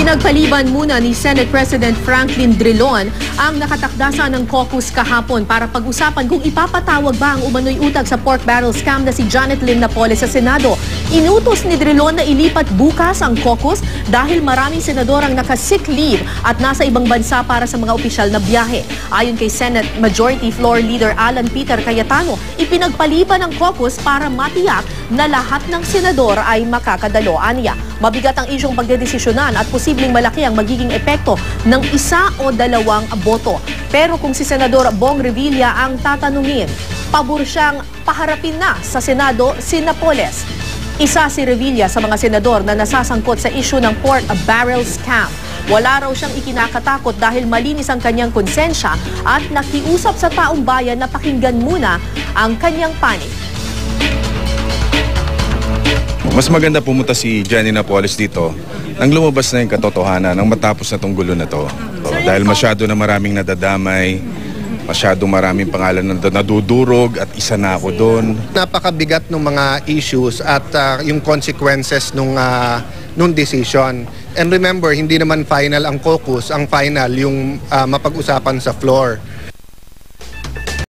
Pinagpaliban muna ni Senate President Franklin Drilon ang nakatakdasan ng caucus kahapon para pag-usapan kung ipapatawag ba ang umano'y utang sa pork barrel scam na si Janet Lim Napoles sa Senado. Inutos ni Drilon na ilipat bukas ang caucus dahil maraming senador ang naka-sick leave at nasa ibang bansa para sa mga opisyal na biyahe. Ayon kay Senate Majority Floor Leader Alan Peter Cayetano, ipinagpaliban ang caucus para matiyak na lahat ng senador ay makakadalo. Aniya, mabigat ang isyong pagdedesisyonan at posibleng malaki ang magiging epekto ng isa o dalawang boto. Pero kung si Senador Bong Revilla ang tatanungin, pabor siyang paharapin na sa Senado si Napoles. Isa si Revilla sa mga senador na nasasangkot sa isyu ng pork barrel scam. Wala raw siyang ikinakatakot dahil malinis ang kanyang konsensya at nakiusap sa taong bayan na pakinggan muna ang kanyang panig. Mas maganda pumunta si Jenny Napoles dito nang lumabas na yung katotohanan nang matapos na tong gulo na to. Dahil masyado na maraming nadadamay, masyado maraming pangalan na nadudurog at isa na ako doon. Napakabigat ng mga issues at yung consequences nung decision. And remember, hindi naman final ang caucus, ang final yung mapag-usapan sa floor.